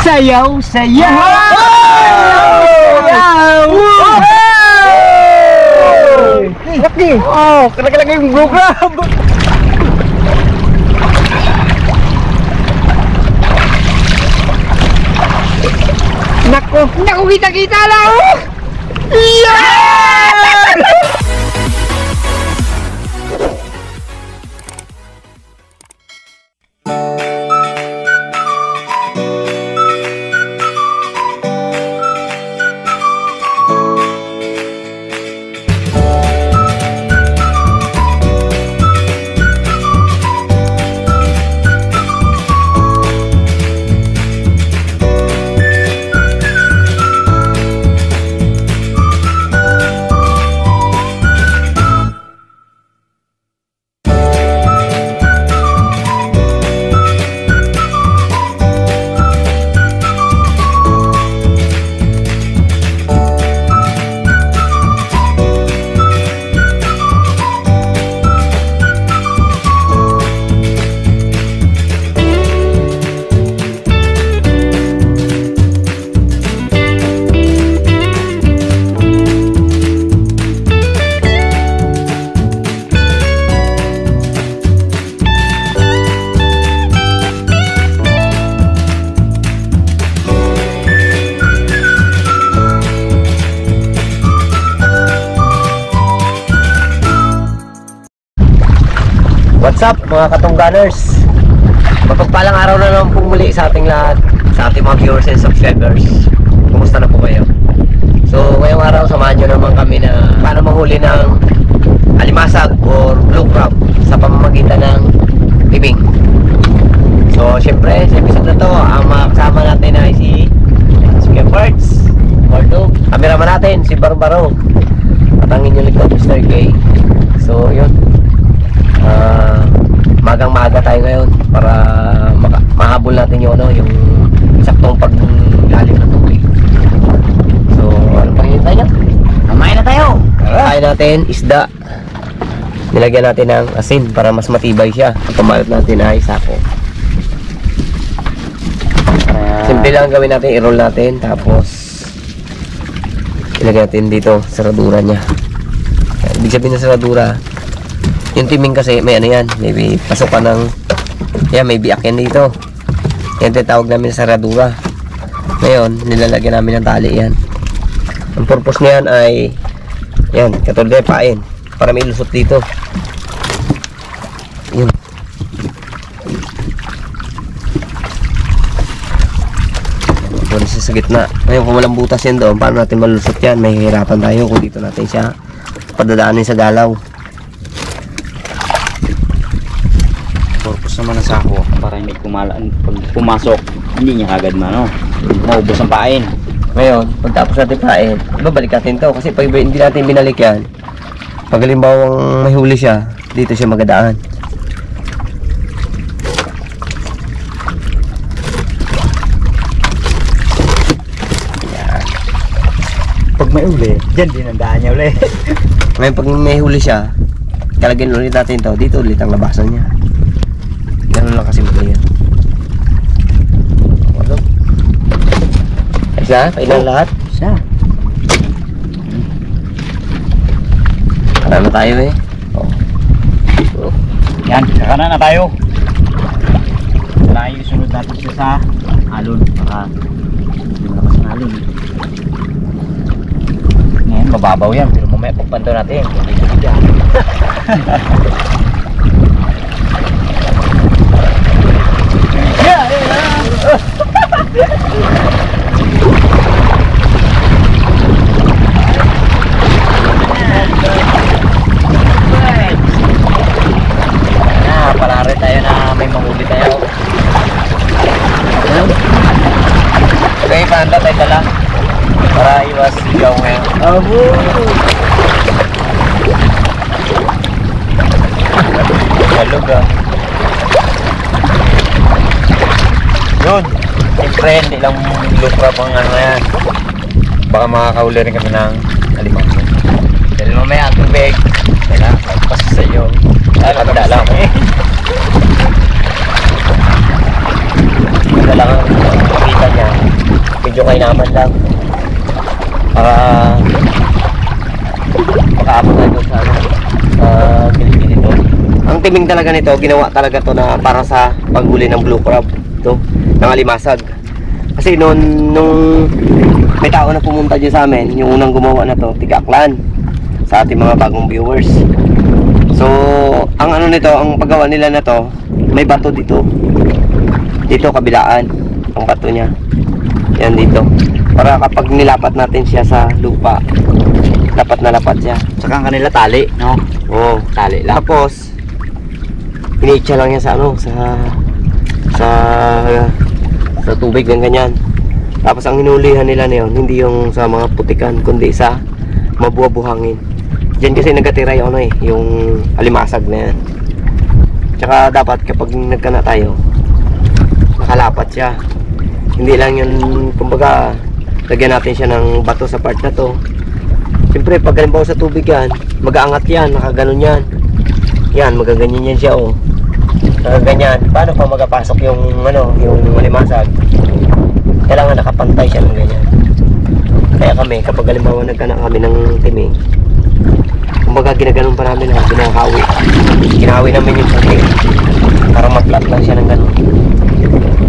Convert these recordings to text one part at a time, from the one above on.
Sayaw, sayaw! Sayaw! Laki! Oh, kala-kala yung blue crab! Nako! Nako, kita-kita lang! Yeah! What's up mga katungganers? Mapagpalang araw na naman po muli sa ating lahat, sa ating mga viewers and subscribers. Kumusta na po kayo? So ngayong araw samahan nyo naman kami na paano mahuli ng alimasag or blue crab sa pamamagitan ng timing. So syempre sa episode na to, ang mga kasama natin ay si Parts, Gordo, cameraman natin si Barbaro, at ang inyong likod Mr. K. So yun, magang-maga tayo ngayon para mahabol natin yung yung saktong paglalim ng tubig. So ano pang hinihintay niya? Kumain na tayo! Kain natin isda, nilagyan natin ng asin para mas matibay siya. Ang pamalat natin ay sako. Simple lang gawin natin, i-roll natin, tapos ilagay natin dito saradura niya. Ibig sabihin ng saradura, yung timing kasi may ano yan, maybe pasukan ng yan, may biak yan dito. Yan tinatawag namin sa saradura. Ngayon nilalagyan namin ng tali yan. Ang purpose niyan ay yan, katulad ng pain para may lusot dito. Yun. Pwede siya sa gitna. Ngayon kung walang butas yan doon, paano natin malusot yan? May hirapan tayo kung dito natin siya padadaanin sa galaw. Purpose naman ng sako para hindi kumalaan pag pumasok, hindi niya kagad maubos ang pain. Ngayon, pagtapos natin pain, babalik natin to kasi pag hindi natin binalik yan, pag halimbawang may huli siya, dito siya magadaan. Yan. Pag may uli, dyan din ang daan niya uli. Ngayon pag may huli siya, kalagyan ulit natin to, dito ulit ang labasan niya. Ganun lang kasi muli yan. Ano? Isa? Kailan lahat? Isa. Ano tayo eh? Oh. Yan, kakana na tayo. Tayo sunod natin siya sa alon para hindi naman sa alon. Ngayon mababaw yan, pero mamaya pagpanto natin hindi yan. Palari tayo na may mahuli tayo. Okay, panda tayo tala para iwas sigaw ngayon. Abo! Halog ah. Yun, siyempre hindi lang lukra pang ano yan. Baka makakahuli rin kami ng alimango. Dahil mamaya ang tubig, kaya magpas sa iyo. Magda lang eh. Magda lang ang makita niya. medyo kainaman lang. Para makaabot na doon sa gilid ito. Ang timing talaga nito, ginawa talaga to na para sa paghuli ng blue crab. Ito, ng alimasag. Kasi nung may tao na pumunta dyan sa amin, yung unang gumawa na to, Tigaklan, sa ating mga bagong viewers. So, ang ano nito, ang paggawa nila na to, may bato dito. Dito, kabilaan, ang bato niya. Yan dito. Para kapag nilapat natin siya sa lupa, lapat na lapat siya. Saka ang kanila tali, no? Oo, Tali lang. tapos, iniitsa lang yan sa ano, sa tubig ng ganyan. Tapos ang hinulihan nila na yun, hindi yung sa mga putikan, kundi sa mabuhabuhangin. Diyan kasi nagatira yung ano yung alimasag na yan. Tsaka dapat kapag nagkana tayo, nakalapat siya. Hindi lang yun, kumbaga, lagyan natin siya ng bato sa part na to. Siyempre, pag halimbawa sa tubig yan, mag-aangat yan, nakaganon yan. Yan, magaganyan yan siya, oh. Nakaganyan. Paano pa magapasok yung, yung alimasag? Kailangan nakapantay siya ng ganyan. Kaya kami, kapag halimbawa nagkana kami ng timing, kumbaga ginaganon pa namin na ginahawi. Ginahawi namin yung sakit para ma-flat lang siya ng ganon.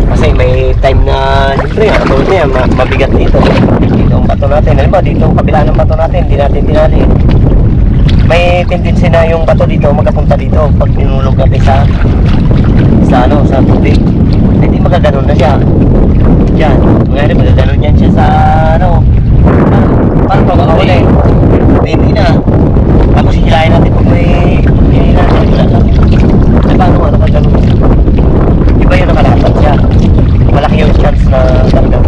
Kasi may time na, siyempre, katulad niya, mabigat dito. Dito ang bato natin. Halimbawa, dito ang kabila ng bato natin, hindi natin tinali. May tendency na yung bato dito, magapunta dito pag ninulog natin sa tubig. Hindi magaganon na siya. Yan, ngayon magaganon yan siya sa paano pa makawala eh? Hindi na. Tapos hihilahin natin pag may hihilahin natin, wala na. Paano magaganon siya? Iba yung nakalapat siya. Malaki yung chance na talagang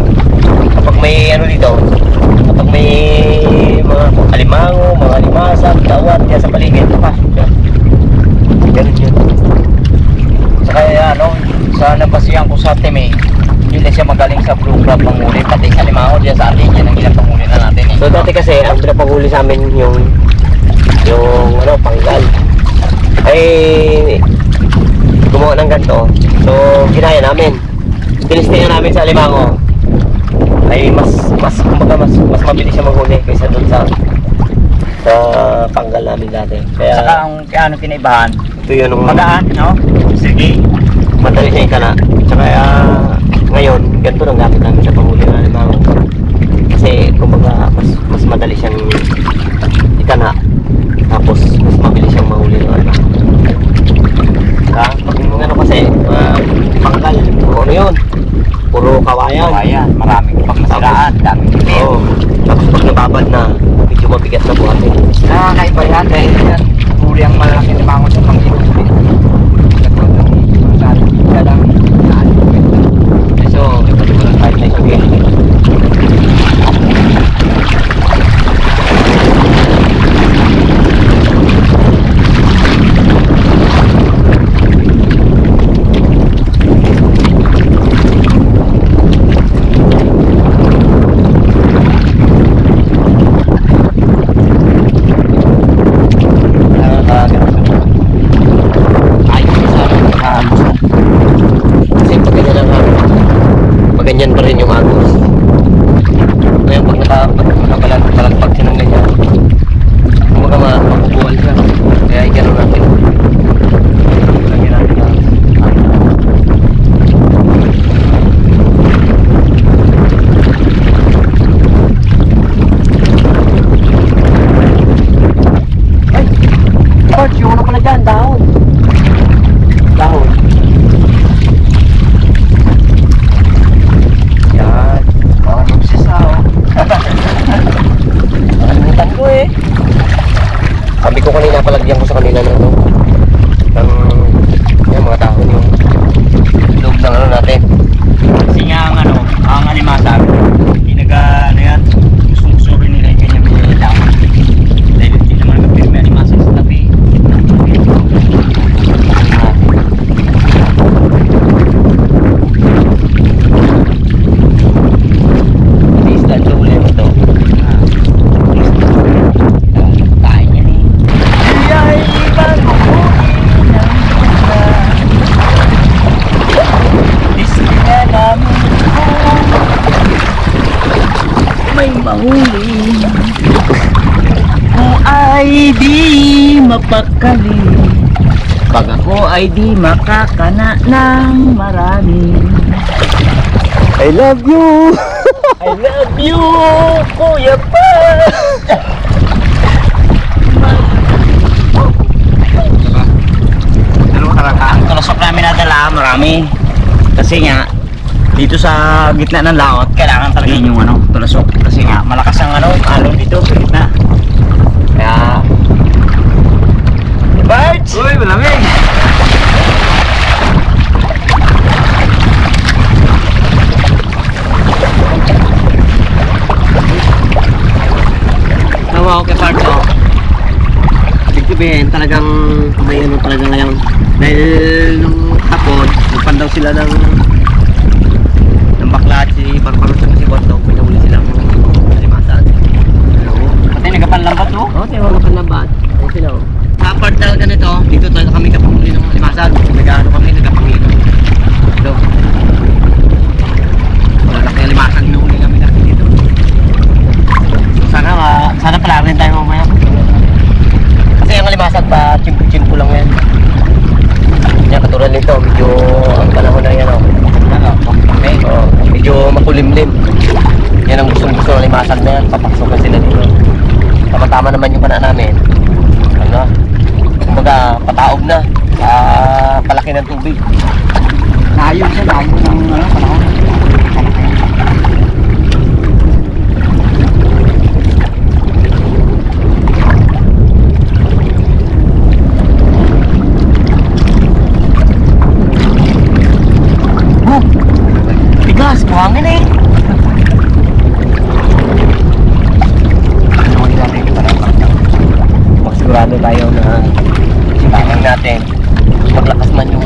kapag may dito, kapag may mga alimango, mga alimasag, tawat, yan sa paligid, papasok siya. Ganun yun. Sa kaya sa nabasihan ko sa timing, yun na siya magaling sa blue crab panghuli, pati sa limango diyan sa atin, yan ang ilang panghuli na natin eh. So dati kasi, ang pinapanghuli sa amin yung panggal. Ay, gumawa ng ganito. So, ginaya namin. Tinistingan namin sa alimango. Ay, mas mabilis siya maghuli kaysa dun sa panggal namin dati. Kaya, Saka ang kinaibahan, ito yun ang magaan, no? Sige. madali siya ikana. Tsaka ngayon, ganito lang gamit namin sa panghuli ng alimango. Kasi, kumbaga, mas madali siyang ikana. Tapos, mas mabilis siyang mahuli ng alimango. Pag yung kasi, panggal, ano yun? Puro kawayan. Kawayan, maraming pagmasiraan, daming tipid. Oo. Tapos pag nababad na, medyo mabigat na buhatin. Nakakaiba yan dahil yan, huli ang malaki limango sa pang-inubi. So, kahit na isugin. Ganyan pa rin yung agos. Ngayon pag nabalagpag siya ng ganyan, kumbaga mabubuwal siya. Kaya i-gano'n natin. Lagyan natin na ay! Parts, yung ano pala dyan, dahon. Dahon. Yan. mahuli. Kung ay di mapakali, pag ako ay di makakana ng marami. I love you! I love you, Kuya Pa! Ang tulusok namin nadala, marami. Kasi nga, dito sa gitna ng laot, kailangan talaga yung tulusok. Kasi nga, malakas ang alon dito sa gitna. Kaya, birds! Uy, malamig! Tawa ko kay Parto. Ibig sabihin, talagang may ano talaga ngayon. Dahil nung hapon, nagpandaw sila ng bakla at si Barbaro at si Boto. May nahuli silang limasan. Pati nagkapanlambat to? Oo, tayo nagkapanlambat. Ayun sila oh. Sa part talaga nito, dito tayo kami kapanguli ng limasan. Nag-ano kami, nagkapangilo. Ito. Malaki ang limasan na huli kami dati dito. Sana pala rin tayo mamaya. Kasi ang limasan pa, chimpo-chimpo lang yan. Yan, katulad nito, medyo ang panahon na yan oh. Medyo makulimlim. Yan ang gustong-gusto ng limasan na yan. Papaksokan sila dito. Tama-tama naman yung panahon namin. Ano? Kumbaga, pataob na. Palaki ng tubig. Layo siya, layo ng panahon. Bigas, buhangin eh. Sigurado tayo na sibangan natin maglakas man yung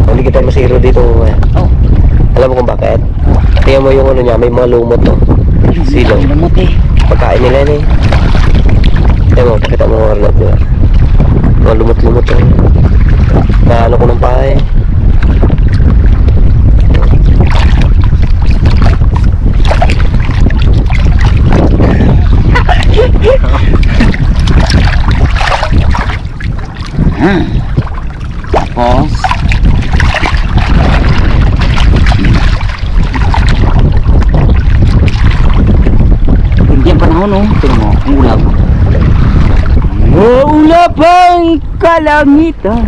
hindi kita masiro dito. Oh. Alam mo kung bakit? Tingnan mo yung niya, may mga lumot to. Silo. Lumot eh. Pagkain nila yun eh. Tingnan mo, pakita mo mga orlot nila. Mga lumot-lumot to. Na ko ng pahay. Tapos hindi ang panahon oh. Tingnan mo, ang ulap. Ulap ang kalangitan,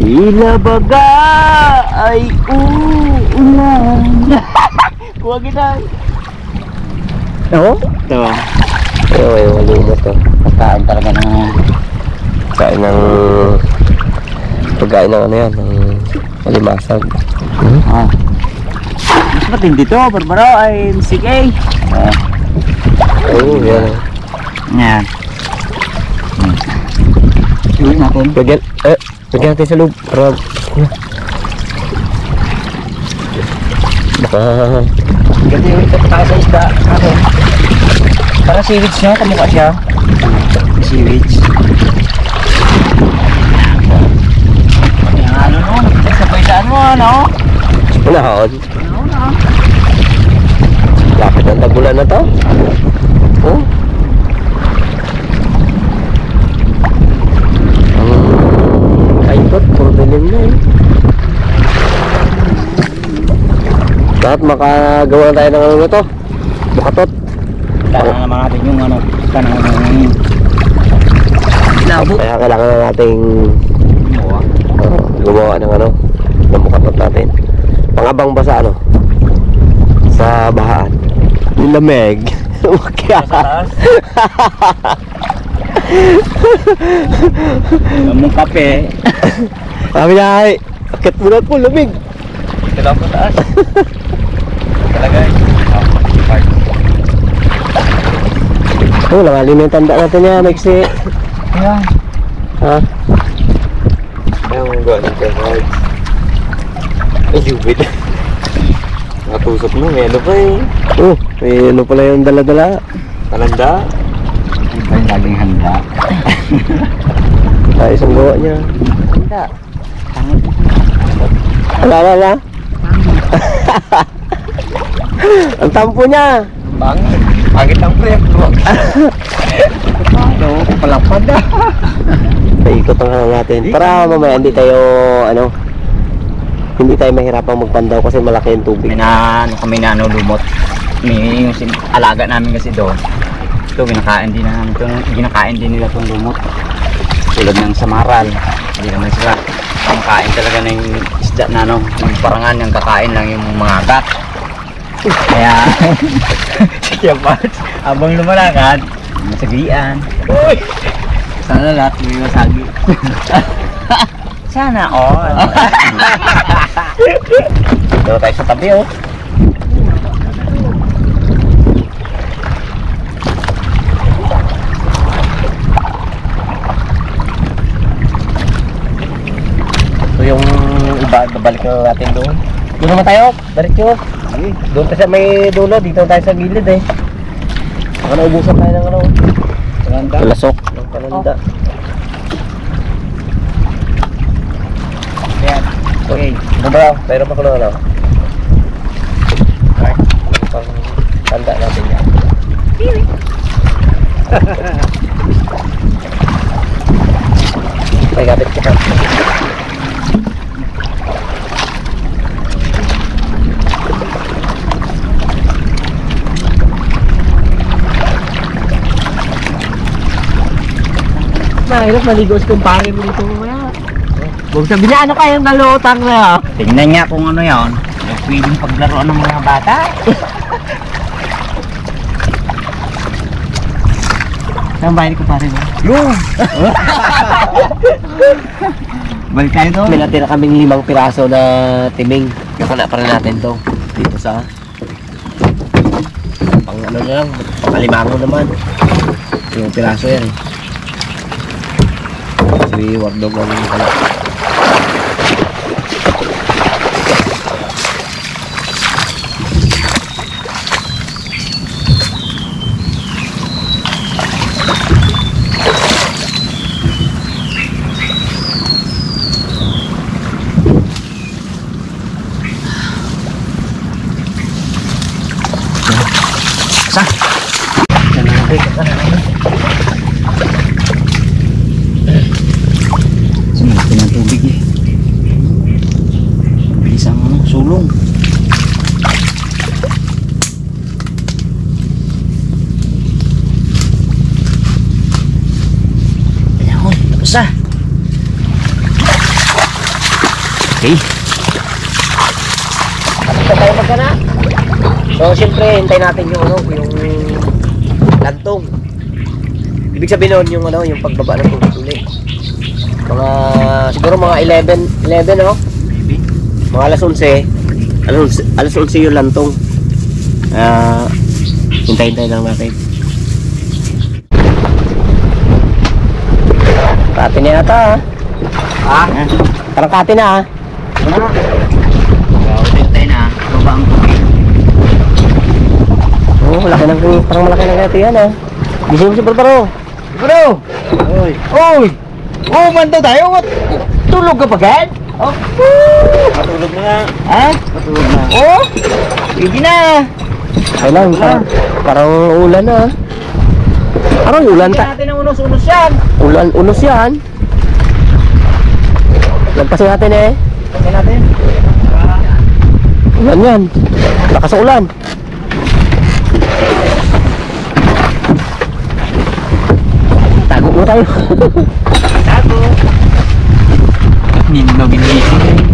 tila baga ay uulan. Huwag ina. Oo? Ito. Ayun, yung lumot to. Pagkain talaga ng pagkain ng ano yan, ng malimasag. Mas matindi to, Barbaro ay MCK. Oo, yan. Yan. Iuwi natin. Lagyan natin sa loob. Baka Ganti yung tayo sa isda. Para seaweeds niya, kamukha siya. Seaweeds. Ano nun? Sabay saan mo ano? unahon. Lapit ang tagulan na to. Oh. Kaipot, puro dilim na eh. Dapat makagawa na tayo ng ano na to. Bukatot. Kailangan naman natin yung ano, kanang labo. Kaya kailangan na nating gumawa ng ano, ng bukatot natin. Pangabang ba sa ano? Sa bahaan. Nilamig. Kaya. Mong kape. Sabi niya ay, akit mo na po, lamig. Kailangan po taas. Talaga eh. Oh, langalin na yung tanda natin niya, Mexi. Ayan. Ha? Ayaw mong gawa ng cards. Ay, jubit. Nakatusok mo, may ano pa eh. Oh, may ano pala yung dala-dala. Talanda. Iba yung laging handa. Ay, isang gawa niya. Handa. Pangit. Alala. Pangit. Ang tampo niya. Bangit. Pangit ang pre. Ano, palapad ah. Paikot ang hangang natin. Para mamaya hindi tayo, hindi tayo mahirapang magpandaw kasi malaki yung tubig. May na, ano kami na, lumot. May yung alaga namin kasi doon. Ito, ginakain din namin ito. Ginakain din nila itong lumot. Tulad ng samaral. Hindi naman sila. Kumakain talaga ng isda na ano. Yung parangan, yung kakain lang yung mga agat. Kaya, sige Parts, abang lumalakad, masagian. Uy! Sana lahat may masagi. Sana all. Dito tayo sa tabi oh. So yung iba, babalik na natin doon. Doon naman tayo, diretso. Doon tayo sa may dulo, dito tayo sa gilid eh. Baka naubusan tayo ng lasok. Ng pananda. Yan. Okay. Ano ba? Mayroon pa ko na pang tanda natin yan. May gabit ka pa. Mahirap maligo si kumpare mo dito mamaya. Huwag sabihin na ano kayang nalutang na. Tingnan niya kung ano yan. Yung pwedeng paglaruan ng mga bata. Saan bahay ni kumpare mo? Yung! Balik tayo doon. May natira kaming 5 piraso na timing. Kakana pa rin natin to. Dito sa pang ano na lang, pangalimango naman. Yung piraso yan eh. Si Wardog lang yung pala. Sa? Sumilaki ng tubig eh. Bilis ang ano, sulong. Ayan, tapos na. Okay. Tapos na tayo magkana. So siyempre hintay natin yung yung lantong. Ibig sabihin nun yung yung pagbaba ng tubig ulit. Mga siguro mga 11 mga alas 11 yung lantong. Hintay lang natin. Kati na yata parang kati na Hintay na, baba ang tubig. Malaki ng parang malaki ng kati yan Gising mo si Barbaro. Bro! Oy! Oy! Oh, mando tayo! Tulog ka pa, Gad? Oh! Matulog na nga. Ha? Matulog na. Oh! Pwede na! Kailan? Parang ulan Parang ulan Hindi natin ang unos-unos yan! Unos yan. Lagpasin natin Kasi natin. Ulan yan. Lakas ang ulan. Tago mo tayo. Tago! Hindi mo ginising.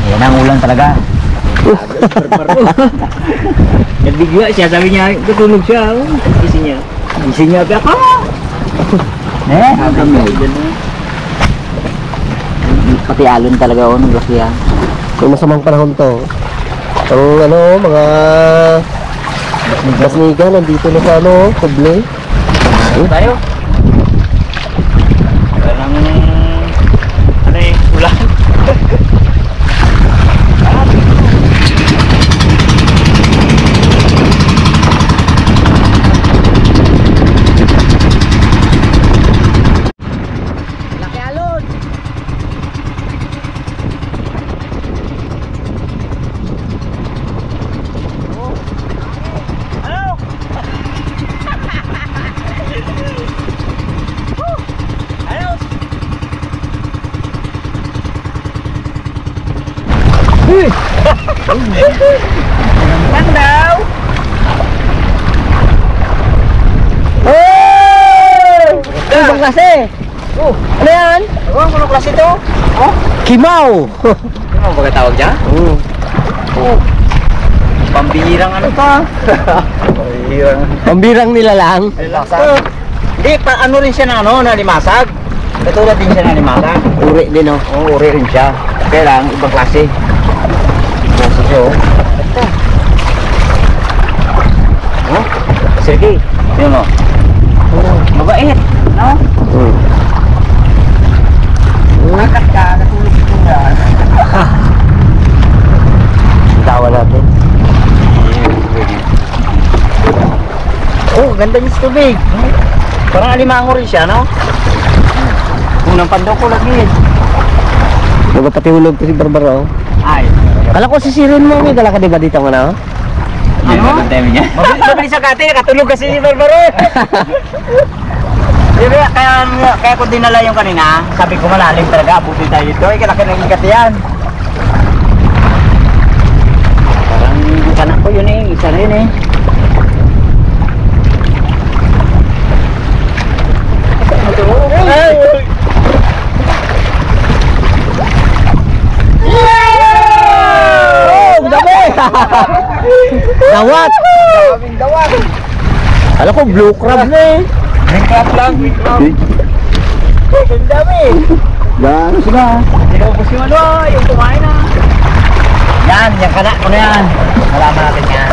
Ayan ang ulan talaga. Nagbigla siya, sabi niya, tutulog siya. Gising niya. Gising niya, ako! Pati alon talaga ako nung laki Kung masamang panahon to. Ang mga basniga nandito na sa kuble. Tayo. Walang ulan. Laki alon. Pandaw! Oh! Ibang klase. Oh, Ano yan? ano klase to? Oh, Kimaw. ano ba tawag dyan? Oh. Pambihirang ano to? Pambihirang. Pambirang nilalang. Limasag. Hindi, ano rin siya na ano, na limasag. Katulad din siya na limasag. Uri din oh. Oo, uri rin siya. Kaya lang, ibang klase. Klase siya, oh. Ito. Oh, sige. Yun, oh. Mabait. No? Nakat ka, natulog ito yan. Tawa natin. Oh, ganda niya sa tubig. Parang alimango rin siya, no? Unang pandaw ko lagi. Magpatihulog to si Barbara oh. Ay. Kala ko sisirin mo, may dala ka diba dito nga na? Ano? Mabilis sa kate, nakatulog kasi si Barbaro. Diba, kaya ko dinala yung kanina, sabi ko malalim talaga, abutin tayo dito. Ay, kalaki ng ikat yan. Parang kanak ko yun eh, isa rin eh. Oh, dami! Dawat! Daming dawag. Alam ko, blue crab na eh. Big crab lang, big crab. Ang dami. Gano'n sila. Tinubos yung ano, yung kumain na. Yan, yung kanak ko na yan. Malaman natin yan.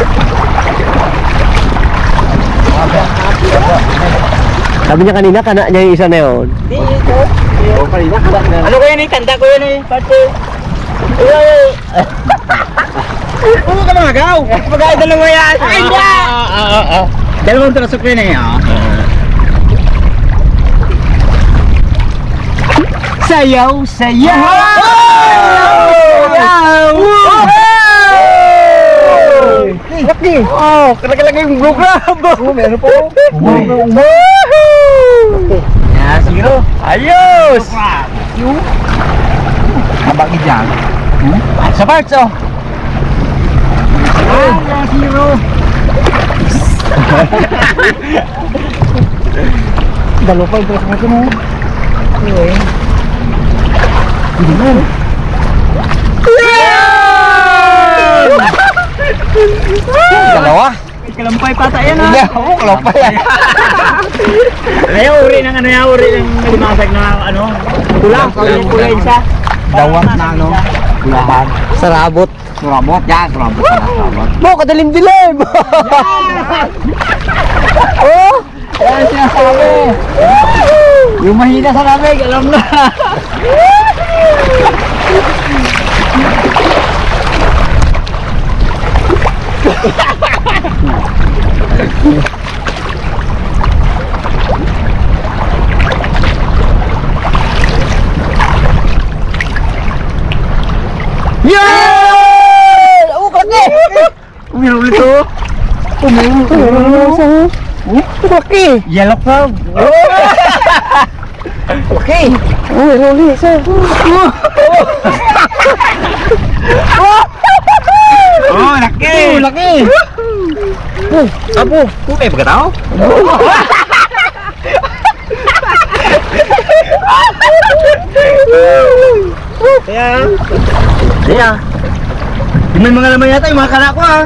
Sabi niya kanina, kana niya yung isa na yun. Di, ito. Oo, kanina, kana na. Ano ko yun eh? Tanda ko yun eh. Parte. Ay! Huwag ka magaw! Pagkain dalawa yan! Ay, hindi! Dalawang trasok yun eh. Sayaw! Sayaw! Sayaw! Laki! Oh, kalaki-laki yung blue crab! Oh, meron po! Yeah, zero! Ayos! Abagi dyan. Sa parts oh. Ah, zero. Dalawa pa yung dress mo mo. Okay. Dalawa? Kalampay pata yan ha. Hindi, ako kalampay yan. Ayaw, uri ng ano yan, uri ng nagmasag na ano. Kulang, kulay siya. Dawat na ano, kulahan. Sarabot. Surabot, yan, surabot. Surabot. Mo, kadilim-dilim! Oh! Yan siya sabi. Yung mahina sa lamig, alam na. Yan! Oh, kalaki! Uminom ulit to. Oh, kalaki! Yellow crab. Kalaki! Oh, meron ulit, sir. Oh, laki. Oh, laki. Apo, okay ba tao? Kaya, Kaya, may mga laman yata yung mga kana ko ah.